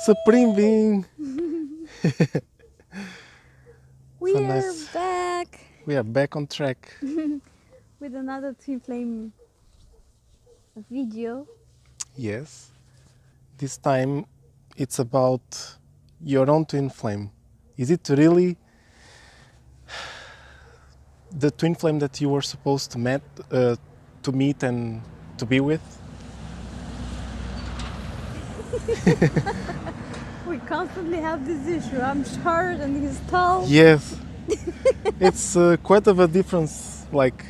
Supreme Being. We So are nice. back We are back on track. with another twin flame video. Yes. This time it's about your own twin flame. Is it really the twin flame that you were supposed to meet and to be with? We constantly have this issue. I'm short and he's tall. Yes. It's quite of a difference. Like,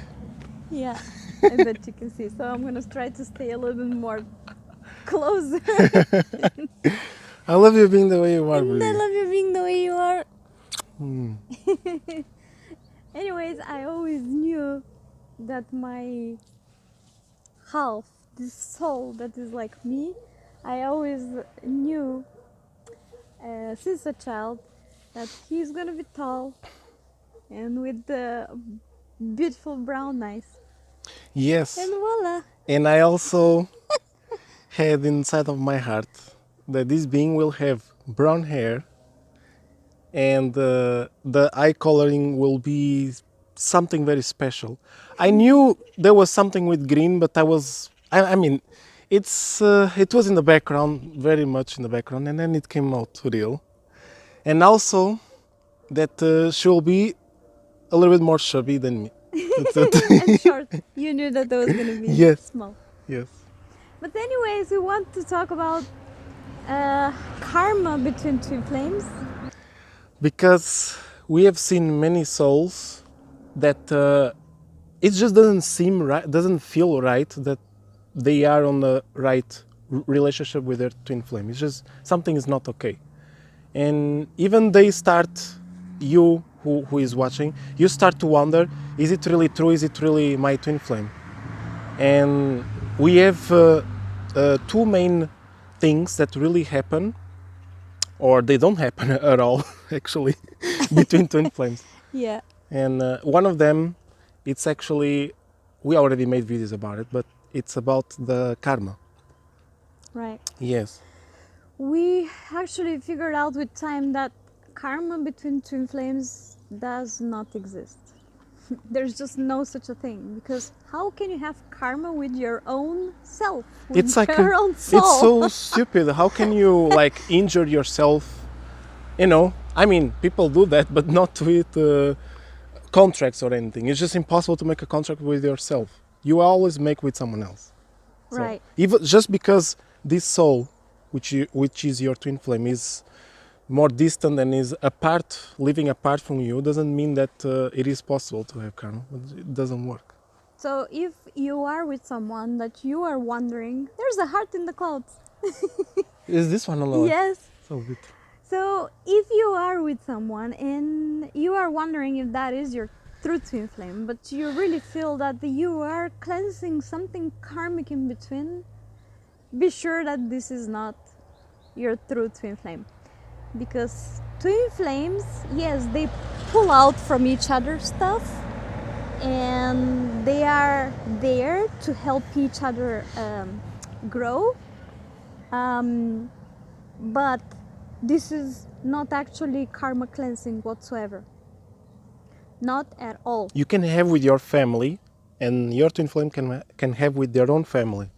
Yeah, I bet you can see. So I'm gonna try to stay a little bit more closer. I love you being the way you are, And I Brie. love you being the way you are. Hmm. Anyways, I always knew that my half, this soul that is like me, I always knew since a child that he's gonna be tall and with the beautiful brown eyes. Yes. And voila! And I also had inside of my heart that this being will have brown hair and the eye coloring will be something very special. I knew there was something with green, but I mean, it was in the background, very much in the background, and then it came out real. And also that she will be a little bit more chubby than me. That's it. And short. You knew that was gonna be Yes. small. Yes. But anyways, we want to talk about karma between twin flames. Because we have seen many souls that it just doesn't seem right, doesn't feel right that they are on the right relationship with their twin flame. It's just something is not okay. And even they start, you who is watching, you start to wonder, is it really true? Is it really my twin flame? And we have two main things that really happen, or they don't happen at all, actually, between twin flames. Yeah. And one of them, it's actually, we already made videos about it, but it's about the karma. Right. Yes. We actually figured out with time that karma between twin flames does not exist. There's just no such a thing, because how can you have karma with your own self, with It's like your own soul? it's so stupid. How can you like injure yourself? You know, I mean, people do that, but not with contracts or anything. It's just impossible to make a contract with yourself. You always make with someone else. So, Right. even just because this soul, which is your twin flame, is more distant and is apart, living apart from you, doesn't mean that it is possible to have karma. It doesn't work. So if you are with someone that you are wondering, there's a heart in the clouds. Is this one alive? Yes. So beautiful. So if you are with someone and you are wondering if that is your true twin flame, but you really feel that you are cleansing something karmic in between, be sure that this is not your true twin flame. Because twin flames, yes, they pull out from each other stuff, and they are there to help each other grow. But this is not actually karma cleansing whatsoever. Not at all. You can have with your family, and your twin flame can have with their own family.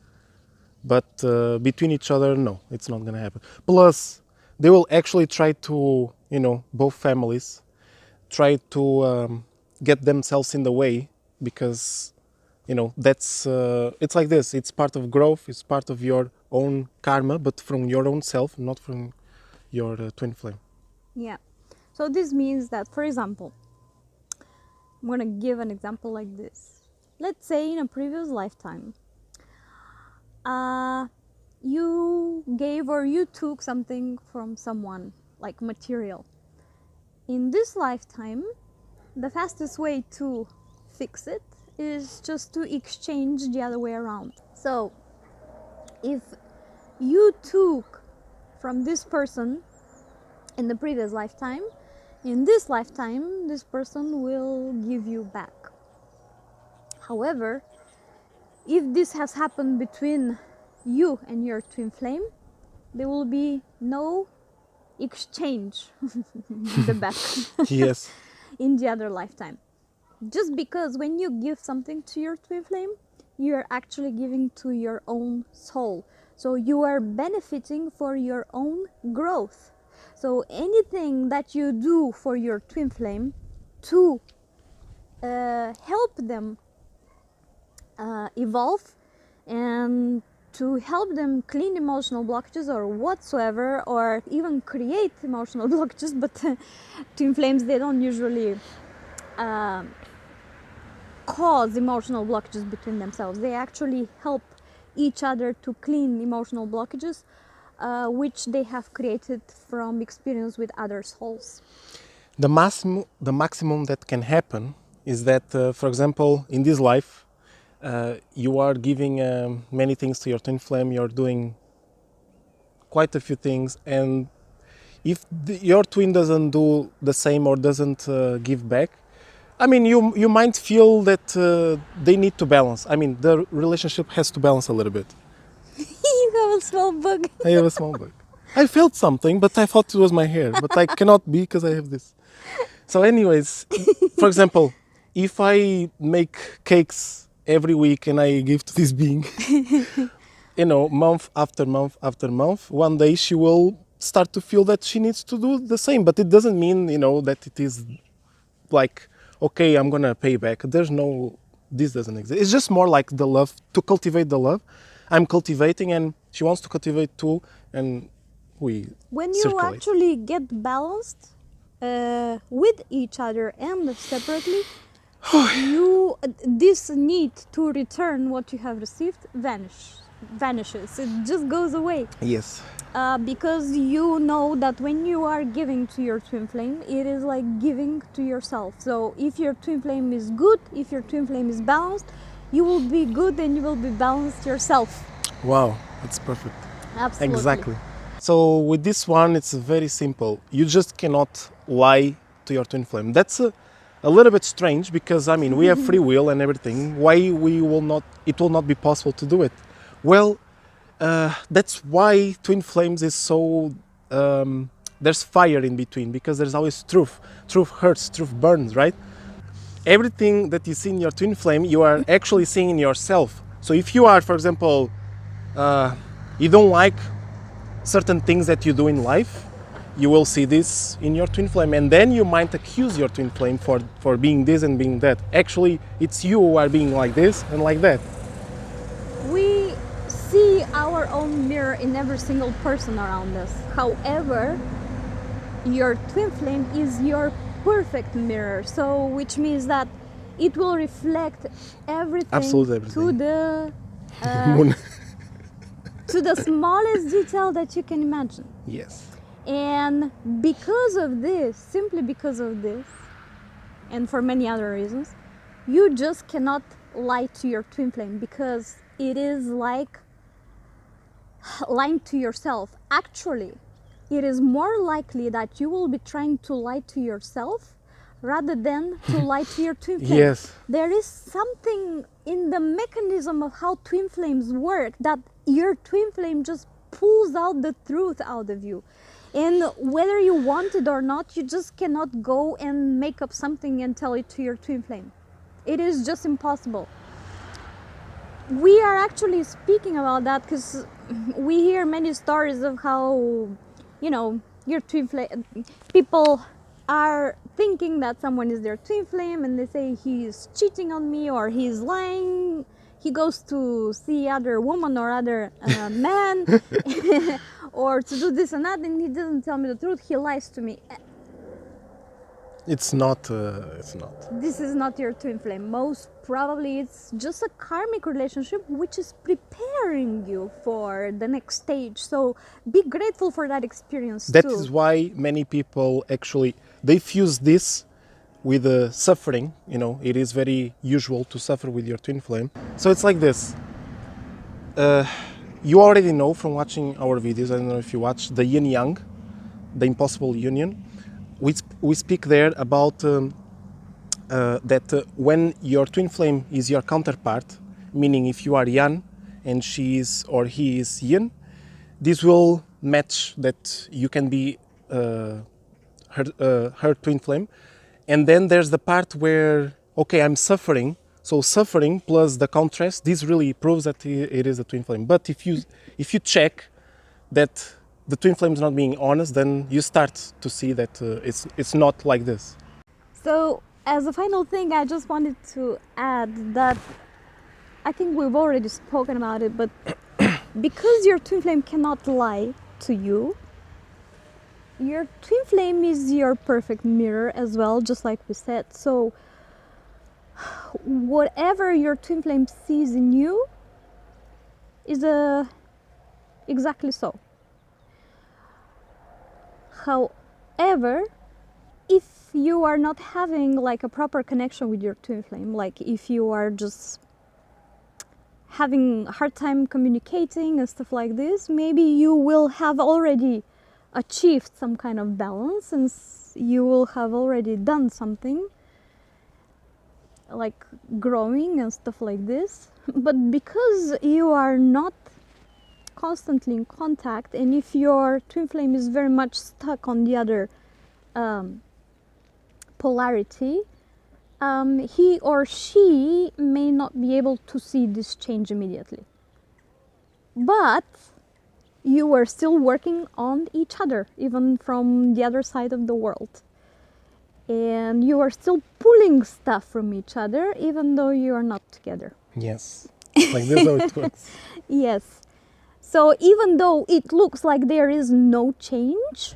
But between each other, no, it's not going to happen. Plus, they will actually try to, both families try to get themselves in the way because, that's, it's like this. It's part of growth. It's part of your own karma, but from your own self, not from your twin flame. Yeah. So this means that, for example, I'm going to give an example like this. Let's say in a previous lifetime, you gave or you took something from someone, like material. In this lifetime, the fastest way to fix it is just to exchange the other way around. So if you took from this person in the previous lifetime, in this lifetime this person will give you back. However, if this has happened between you and your twin flame, there will be no exchange the back Yes. in the other lifetime. Just because when you give something to your twin flame, you're actually giving to your own soul. So you are benefiting for your own growth. So anything that you do for your twin flame to help them evolve and to help them clean emotional blockages or whatsoever, or even create emotional blockages, but twin flames, they don't usually cause emotional blockages between themselves. They actually help each other to clean emotional blockages which they have created from experience with other souls. The maximum that can happen is that, for example, in this life, you are giving many things to your twin flame, you're doing quite a few things, and if your twin doesn't do the same or doesn't give back, I mean, you might feel that they need to balance. I mean, the relationship has to balance a little bit. You have a small bug. I have a small bug. I felt something, but I thought it was my hair, but I cannot be because I have this. So anyways, for example, if I make cakes every week and I give to this being, you know, month after month after month, one day she will start to feel that she needs to do the same. But it doesn't mean, you know, that it is like, okay, I'm gonna pay back. There's no, this doesn't exist. It's just more like the love, to cultivate the love. I'm cultivating and she wants to cultivate too, and we When you circulate. actually get balanced with each other and separately, you this need to return what you have received vanishes. It just goes away. Yes. Because you know that when you are giving to your twin flame, it is like giving to yourself. So if your twin flame is good, if your twin flame is balanced, you will be good and you will be balanced yourself. Wow, it's perfect. Absolutely. Exactly. So with this one, it's very simple. You just cannot lie to your twin flame. That's a little bit strange because, I mean, we have free will and everything. Why we will not? It will not be possible to do it. Well, that's why twin flames is so. There's fire in between because there's always truth. Truth hurts. Truth burns, right? Everything that you see in your twin flame, you are actually seeing in yourself. So if you are, for example, you don't like certain things that you do in life, you will see this in your twin flame, and then you might accuse your twin flame for being this and being that. Actually, it's you who are being like this and like that. We see our own mirror in every single person around us. However, your twin flame is your perfect mirror, so which means that it will reflect everything, Absolutely everything. to the Moon. to the smallest detail that you can imagine. Yes. And because of this, simply because of this, and for many other reasons, you just cannot lie to your twin flame, because it is like lying to yourself. Actually, it is more likely that you will be trying to lie to yourself rather than to lie to your twin flame. Yes. There is something in the mechanism of how twin flames work that your twin flame just pulls out the truth out of you. And whether you want it or not, you just cannot go and make up something and tell it to your twin flame. It is just impossible. We are actually speaking about that because we hear many stories of how, you know, your twin flame, people are thinking that someone is their twin flame and they say he's cheating on me or he's lying. He goes to see other woman or other man or to do this and that, and he doesn't tell me the truth. He lies to me. It's not. It's not. This is not your twin flame. Most probably it's just a karmic relationship which is preparing you for the next stage. So be grateful for that experience That too. is why many people actually they fuse this with suffering. You know, it is very usual to suffer with your twin flame. So it's like this. You already know from watching our videos. I don't know if you watch the Yin Yang, the Impossible Union. We speak there about that when your twin flame is your counterpart, meaning if you are Yang and she is or he is Yin, this will match that you can be her twin flame. And then there's the part where, okay, I'm suffering. So suffering plus the contrast, this really proves that it is a twin flame. But if you check that the twin flame is not being honest, then you start to see that it's not like this. So, as a final thing, I just wanted to add that I think we've already spoken about it, but because your twin flame cannot lie to you, your twin flame is your perfect mirror as well, just like we said. So, whatever your twin flame sees in you is exactly so. However, if you are not having like a proper connection with your twin flame, like if you are just having a hard time communicating and stuff like this, maybe you will have already achieved some kind of balance and you will have already done something like growing and stuff like this. But because you are not constantly in contact, and if your twin flame is very much stuck on the other polarity, he or she may not be able to see this change immediately. But you are still working on each other, even from the other side of the world. And you are still pulling stuff from each other, even though you are not together. Yes, like this is how it works. Yes. So even though it looks like there is no change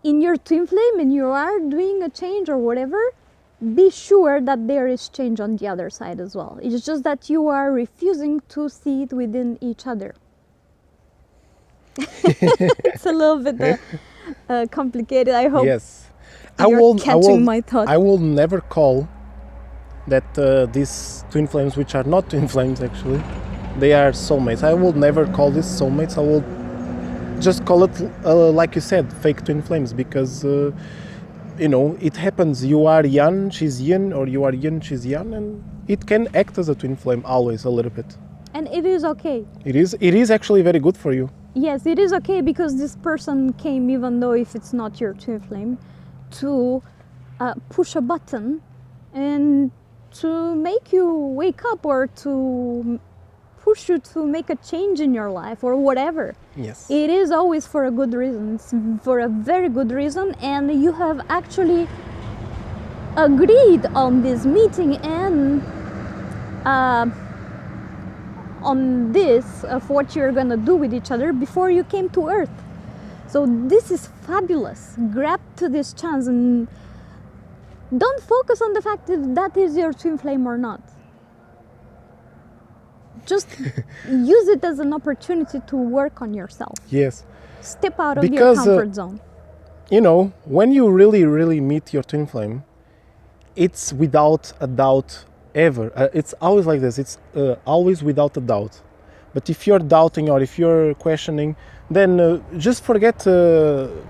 in your twin flame and you are doing a change or whatever, be sure that there is change on the other side as well. It's just that you are refusing to see it within each other. It's a little bit complicated. I hope you're catching my thought. I will never call that these twin flames, which are not twin flames actually, they are soulmates. I will never call this soulmates. I will just call it, like you said, fake twin flames, because you know, it happens. You are yang, she's yin, or you are yin, she's yang, and it can act as a twin flame always a little bit. And it is okay. It is actually very good for you. Yes, it is okay, because this person came, even though if it's not your twin flame, to push a button and to make you wake up, or to push you to make a change in your life or whatever. Yes. It is always for a good reason. It's for a very good reason, and you have actually agreed on this meeting and on this of what you're gonna do with each other before you came to Earth. So this is fabulous. Grab to this chance and don't focus on the fact if that is your twin flame or not. Just use it as an opportunity to work on yourself. Yes. Step out of your comfort zone. You know, when you really meet your twin flame, it's without a doubt ever. It's always like this. It's always without a doubt. But if you're doubting or if you're questioning, then just forget,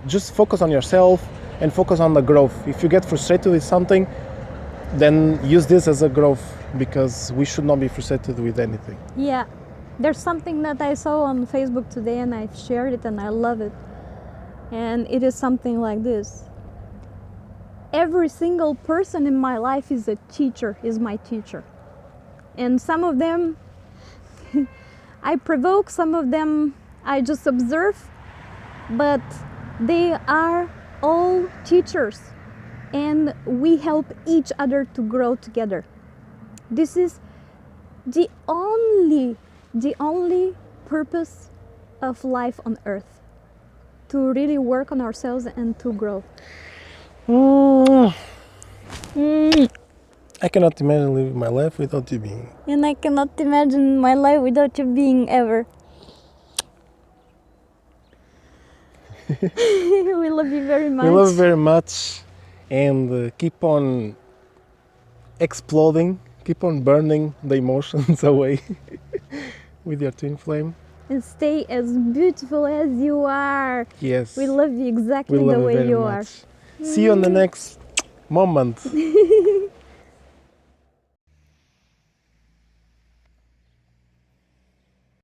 just focus on yourself and focus on the growth. If you get frustrated with something, then use this as a growth, because we should not be frustrated with anything. Yeah, there's something that I saw on Facebook today and I shared it and I love it. And it is something like this. Every single person in my life is a teacher, is my teacher. And some of them I provoke, some of them I just observe, but they are all teachers. And we help each other to grow together. This is the only purpose of life on Earth, to really work on ourselves and to grow. I cannot imagine living my life without you being. And I cannot imagine my life without you being ever. We love you very much. We love you very much. And keep on exploding, keep on burning the emotions away with your twin flame. And stay as beautiful as you are. Yes. We love you exactly the way you are. See you on the next moment.